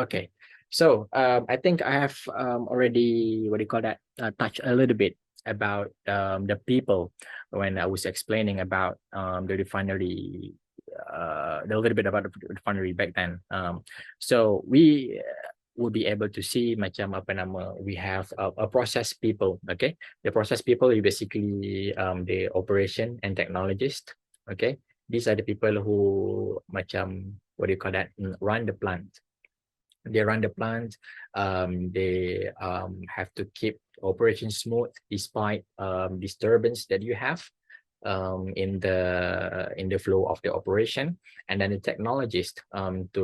Okay. So I think I have already, what do you call that, touched a little bit about the people when I was explaining about the refinery, a little bit about the refinery back then. So we will be able to see macam apa nama, we have a process people. Okay, the process people is basically the operation and technologist. Okay, these are the people who macam, what do you call that, run the plant. They run the plant. They have to keep operation smooth despite disturbance that you have in the flow of the operation. And then the technologist to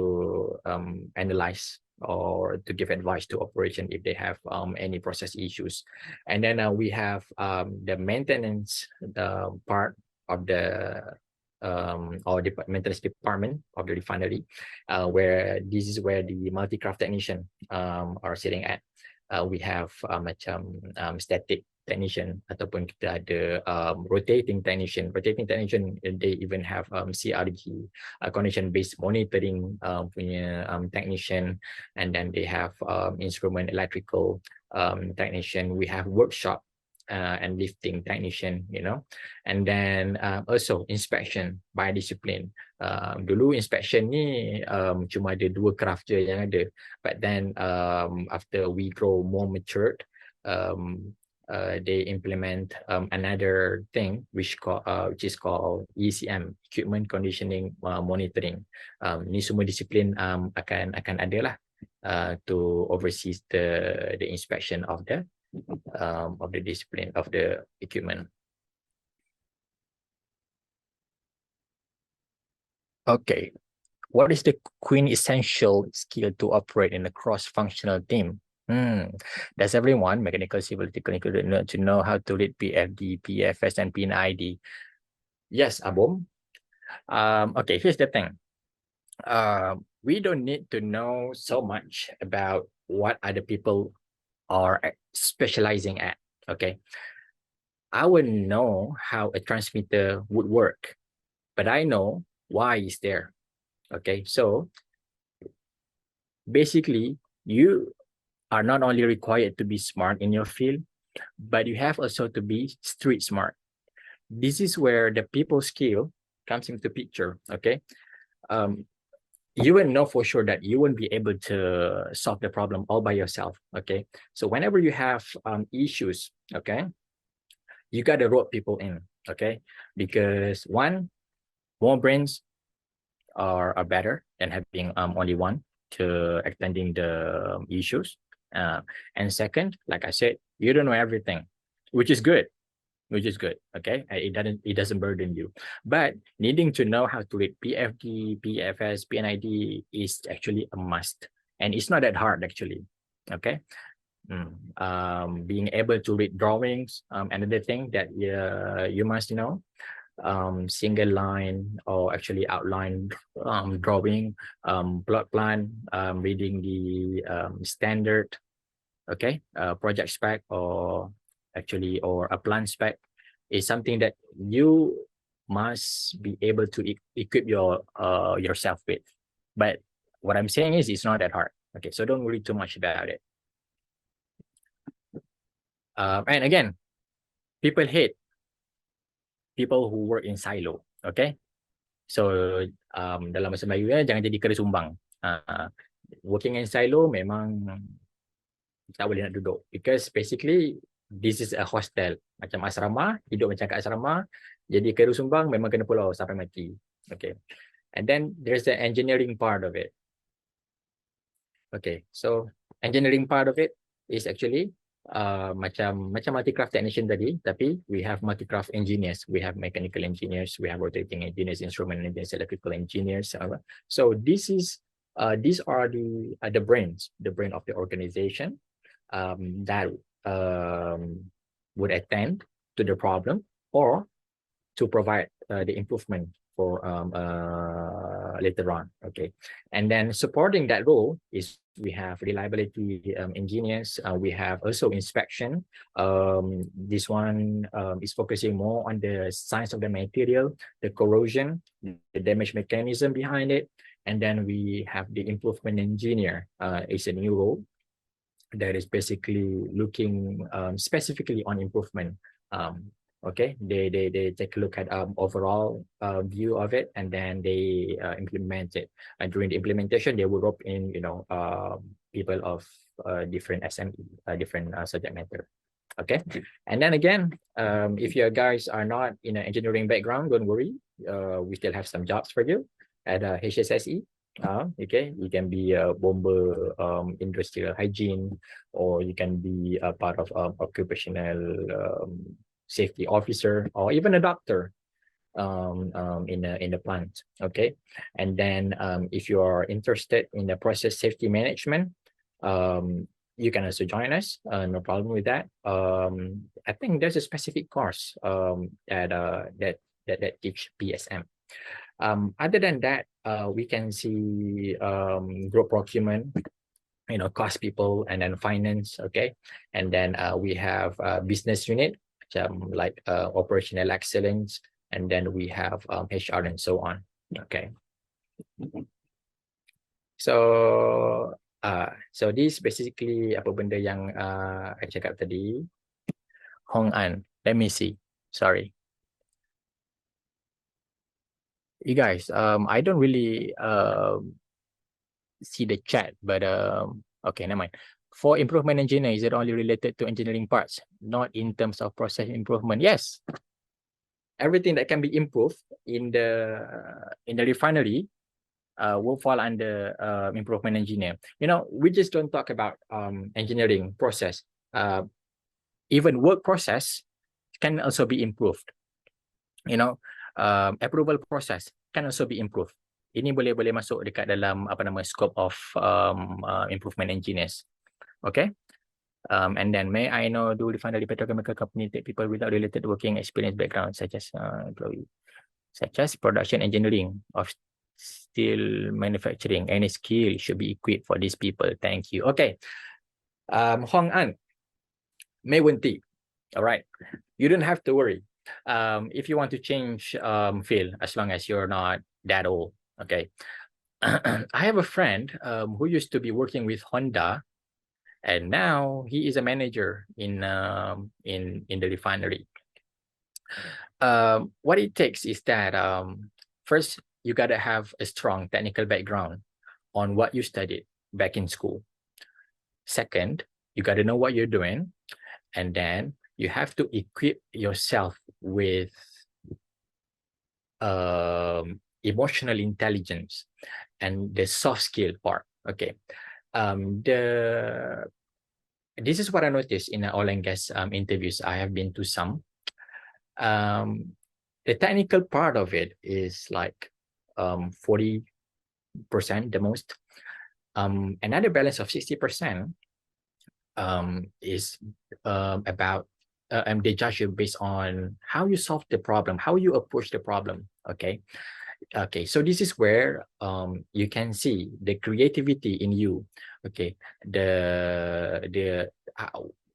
analyze or to give advice to operation if they have any process issues. And then we have the maintenance, the part of the or the maintenance department of the refinery, where this is where the multi-craft technician are sitting at. We have macam static technician ataupun kita ada rotating technician. Rotating technician, they even have CRG, condition based monitoring punya technician, and then they have instrument electrical technician. We have workshop and lifting technician, you know, and then also inspection by discipline. Dulu inspection ni cuma ada 2 craft je yang ada, but then after we grow more matured, they implement another thing which is called ECM, equipment conditioning monitoring. Ni semua disiplin akan ada lah to oversee the inspection of the discipline of the equipment. Okay, what is the quintessential skill to operate in a cross-functional team? Does everyone, mechanical, civil, technical, to know how to read PFD, PFS, and PNID? Yes, Abom. Okay, here's the thing. We don't need to know so much about what other people are specializing at. Okay, I wouldn't know how a transmitter would work, but I know why it's there. Okay, so basically you are not only required to be smart in your field, but you have also to be street smart. This is where the people skill comes into picture. Okay, you will know for sure that you won't be able to solve the problem all by yourself. Okay, so whenever you have issues, okay, you got to rope people in. Okay, because one, more brains are better than having only one to extending the issues. And second, like I said, you don't know everything, which is good. Okay, it doesn't burden you, but needing to know how to read PFD, PFS, PNID is actually a must, and it's not that hard actually. Okay, being able to read drawings, another thing that you must know, single line or actually outline drawing, plot plan, reading the standard, okay, project spec or a plan spec is something that you must be able to equip yourself with. But what I'm saying is it's not that hard. Okay, so don't worry too much about it. And again, people hate people who work in silo. Okay, so dalam bahasa Melayu jangan jadi kera sumbang. Working in silo memang tak boleh nak duduk, because basically this is a hostel, macam asrama, hidup macam kat asrama, jadi kera sumbang memang kena pulau sampai mati. Okay, and then there's the engineering part of it. Okay, so engineering part of it is actually macam multi-craft technician tadi, tapi we have multi-craft engineers, we have mechanical engineers, we have rotating engineers, instrument engineers, electrical engineers. So this is these are the brains, the brain of the organization that would attend to the problem or to provide the improvement for later on. Okay, and then supporting that role is we have reliability engineers, we have also inspection. This one is focusing more on the science of the material, the corrosion, the damage mechanism behind it, And then we have the improvement engineer. It's a new role that is basically looking specifically on improvement. Okay, they take a look at overall view of it, and then they implement it. And during the implementation, they will rope in people of different SME, different subject matter. Okay, and then again, if you guys are not in an engineering background, don't worry. We still have some jobs for you at HSSE. Okay, you can be a bomber, industrial hygiene, or you can be a part of occupational safety officer, or even a doctor in the plant. Okay, and then if you are interested in the process safety management, you can also join us. No problem with that. I think there's a specific course that teach PSM. Other than that, we can see group procurement, cost people, and then finance. Okay, and then we have business unit, like operational excellence, and then we have HR and so on. Okay, so this basically apa benda yang I cakap tadi. Hong An, let me see. Sorry. You guys, I don't really see the chat, but okay, never mind. For improvement engineer, is it only related to engineering parts, not in terms of process improvement? Yes. Everything that can be improved in the refinery will fall under improvement engineer. We just don't talk about engineering process. Even work process can also be improved. Approval process can also be improved. Ini boleh masuk dekat dalam scope of improvement engineers. Okay. And then may I know, do refinery petrochemical company take people without related working experience background, such as employee, such as production engineering of steel manufacturing? Any skill should be equipped for these people. Thank you. Okay. Hong An, Mei Wen-Ti. All right. You don't have to worry. If you want to change field, as long as you're not that old. Okay. I have a friend who used to be working with Honda, and now he is a manager in the refinery. What it takes is that first you gotta have a strong technical background on what you studied back in school. Second, you gotta know what you're doing, and then you have to equip yourself with emotional intelligence and the soft skill part. Okay. This is what I noticed in oil and gas interviews. I have been to some. The technical part of it is like 40% the most. Another balance of 60% is about they judge you based on how you solve the problem, how you approach the problem. Okay. So this is where you can see the creativity in you. Okay,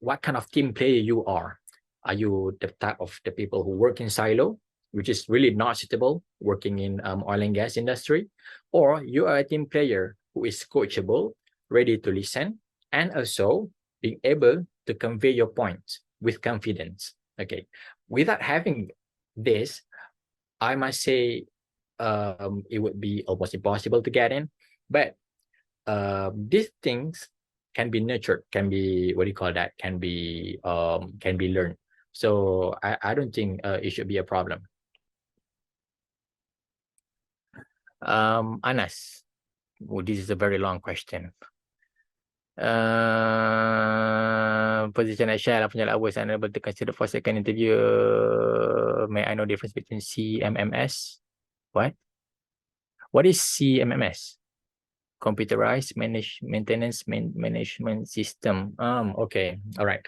what kind of team player you are. Are you the type of the people who work in silo, which is really not suitable working in oil and gas industry, or you are a team player who is coachable, ready to listen, and also being able to convey your points with confidence. Okay, without having this, I must say it would be almost impossible to get in. But these things can be nurtured, can be can be learned. So I don't think it should be a problem. Anas, this is a very long question. Position at Shell, punya hours unable to consider for second interview. May I know difference between CMMS? What is CMMS? Computerized maintenance management system. Okay, all right.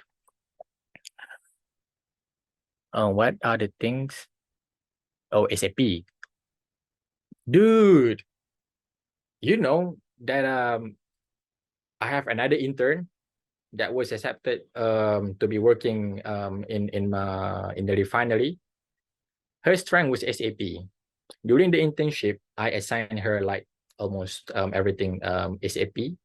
What are the things? Oh, SAP. Dude, you know that I have another intern that was accepted to be working in the refinery. Her strength was SAP. During the internship, I assigned her like almost everything SAP.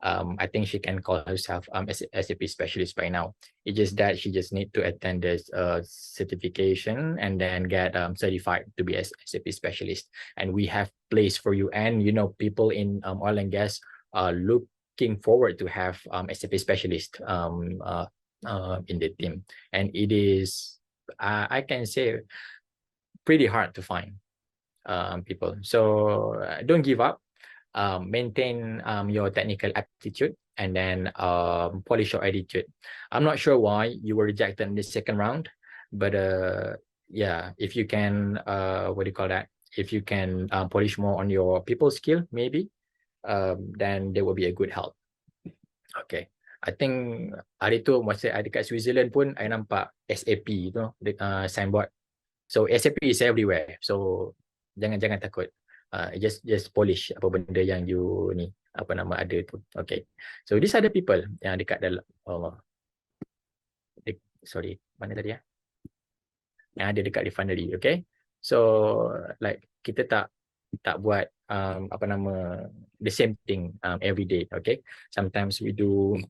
I think she can call herself SAP specialist by now. It's just that she just need to attend this certification and then get certified to be a SAP specialist. And we have place for you. And you know, people in oil and gas are looking forward to have SAP specialist in the team. And it is, I can say, pretty hard to find people. So don't give up. Maintain your technical aptitude, and then polish your attitude. I'm not sure why you were rejected in the second round, but yeah, if you can, what do you call that? If you can polish more on your people skill, maybe, then there will be a good help. Okay. I think hari tu masa I dekat Switzerland pun, I nampak SAP tu, signboard. So SAP is everywhere. So jangan takut. Just polish apa benda yang you ni apa nama ada tu. Okay. So these are the people yang dekat dalam sorry, mana tadi ya? Yang ada dekat refinery, okay? So like kita tak buat apa nama the same thing every day, okay? Sometimes we do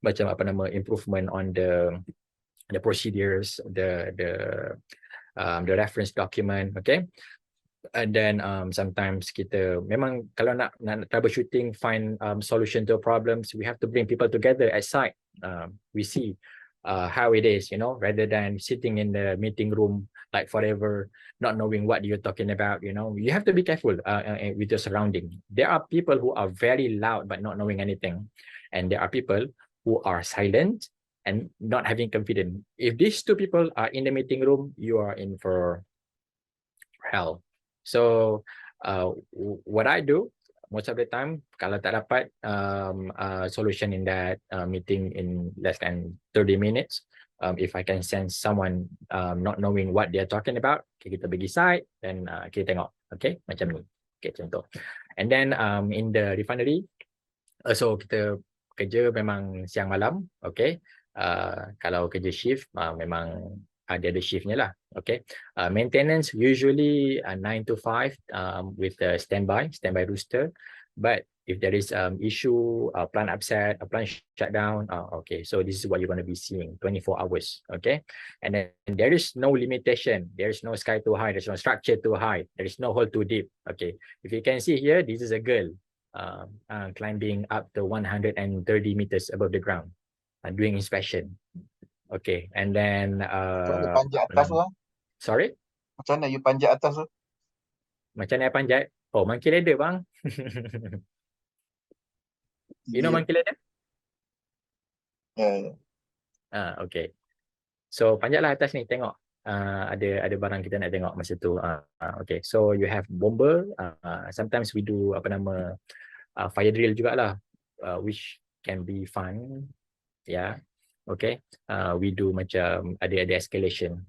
macam apa nama improvement on the procedures, the reference document, okay? And then sometimes kita memang kalau nak troubleshooting, find solution to problems, we have to bring people together at site. We see how it is, you know, rather than sitting in the meeting room like forever, not knowing what you're talking about. You know, you have to be careful with your surrounding. There are people who are very loud but not knowing anything, and there are people who are silent and not having confidence. If these two people are in the meeting room, you are in for hell. So what I do most of the time, kalau tak dapat solution in that meeting in less than 30 minutes, if I can sense someone not knowing what they're talking about, okay, kita pergi site dan kita tengok, okay, macam ni, okay, contoh. And then in the refinery, so kita kerja memang siang malam, okay. Kalau kerja shift, memang ada shiftnya lah, okay. Maintenance usually 9 to 5 with the standby rooster. But if there is issue, plant upset, a plant shutdown, okay, so this is what you're going to be seeing 24 hours, okay. And then there is no limitation, there is no sky too high, there's no structure too high, there is no hole too deep, okay. If you can see here, this is a girl climbing up to 130 meters above the ground, doing inspection. Okay, and then Macam mana panjat atas tu? Sorry? Macam mana you panjat atas tu? Macam mana panjat? Oh, monkey ladder bang. You know monkey ladder? Yeah. Okay. So panjatlah atas ni, tengok. Ada barang kita nak tengok masa tu. Okay, so you have bomber. Sometimes we do apa nama fire drill jugalah, which can be fun. Yeah. Okay, we do macam ada escalation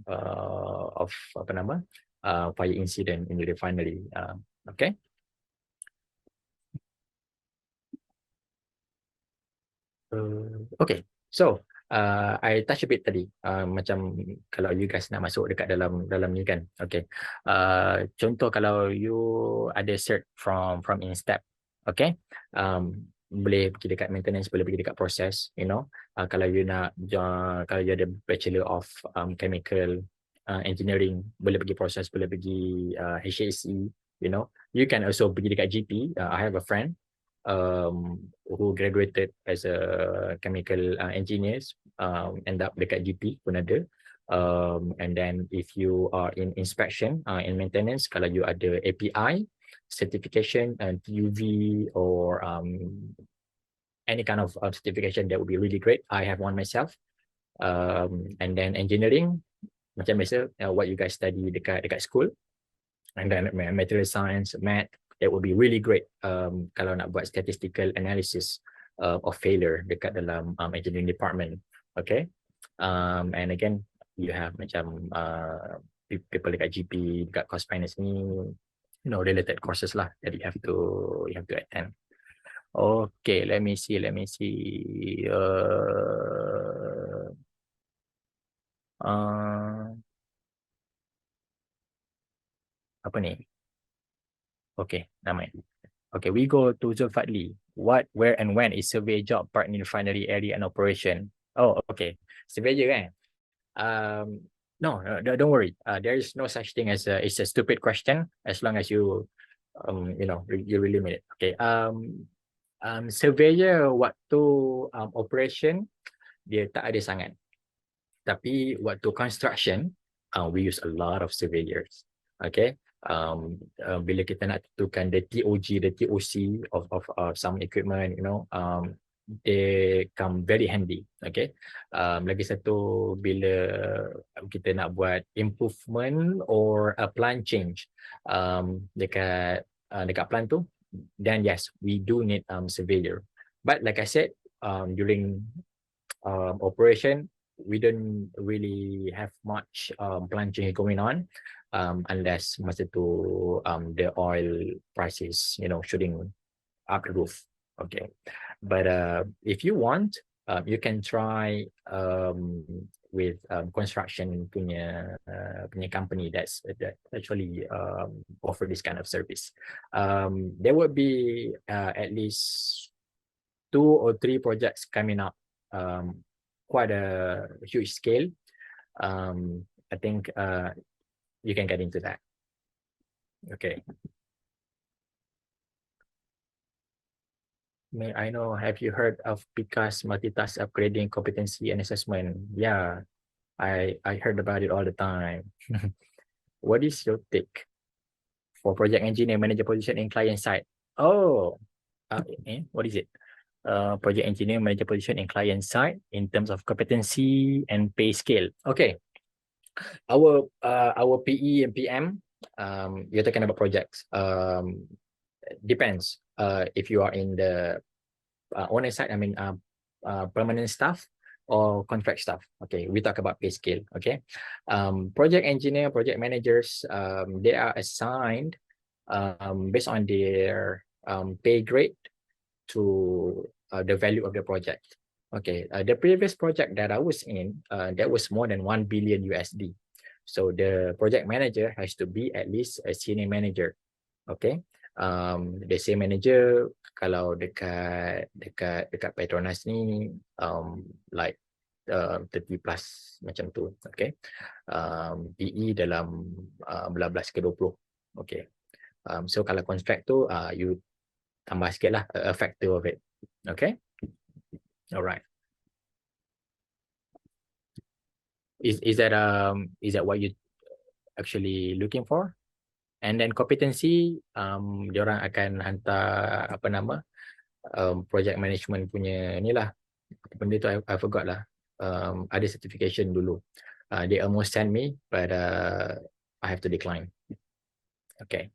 of apa nama fire incident in the refinery. Okay. Okay, so I touch a bit tadi macam kalau you guys nak masuk dekat dalam ni kan. Okay, contoh kalau you ada cert from INSTEP, okay, boleh pergi dekat maintenance, boleh pergi dekat process, you know. Kalau you nak kalau you ada bachelor of chemical engineering, boleh pergi process, boleh pergi HAC, you know. You can also pergi dekat GP. I have a friend who graduated as a chemical engineers, end up dekat GP pun ada. And then if you are in inspection, in maintenance, kalau you ada API certification and UV or any kind of certification, that would be really great. I have one myself. And then engineering, macam biasa, what you guys study dekat school. And then material science, math, that would be really great kalau nak buat statistical analysis of failure dekat dalam engineering department. Okay, and again you have macam people dekat GP, dekat cost finance ni, you know, related courses lah that you have to attend. Okay, let me see. Apa ni? Okay, namanya. Okay, we go to Zulfadli. What, where, and when is survey job part in refinery area and operation? Oh, okay. Surveyor kan? No, don't worry. There is no such thing as it's a stupid question as long as you you really mean it. Okay. Surveyor waktu operation dia tak ada sangat. Tapi waktu construction, we use a lot of surveyors. Okay. Bila kita nak tentukan the TOG, the TOC of some equipment, they come very handy. Okay. Lagi satu, bila kita nak buat improvement or a plan change dekat plan tu, then yes, we do need surveyor. But like I said, during operation, we don't really have much plan change going on unless masa tu the oil prices shooting up the roof. Okay, but if you want, you can try with construction punya company that actually offer this kind of service. There would be at least 2 or 3 projects coming up, quite a huge scale. I think you can get into that. Okay. May I know, have you heard of PICAS multitask upgrading competency and assessment? Yeah, I heard about it all the time. What is your take for project engineer manager position in client side? Oh, what is it? Project engineer manager position in client side in terms of competency and pay scale. Okay, our PE and PM, you're talking about projects. Depends. If you are in the owner side, I mean permanent staff or contract staff. Okay, we talk about pay scale. Okay, project engineer, project managers, they are assigned based on their pay grade to the value of the project. Okay, the previous project that I was in, that was more than 1 billion USD. So the project manager has to be at least a senior manager. Okay, the senior manager kalau dekat Petronas ni like 30 plus macam tu. Okay, PE dalam 11 ke 20. Okay, so kalau contract tu you tambah sikit lah a factor of it. Okay, all right. Is that what you actually looking for? And then competency, diorang akan hantar project management punya ni lah. Benda tu I forgot lah. Ada certification dulu. They almost sent me, but I have to decline. Okay.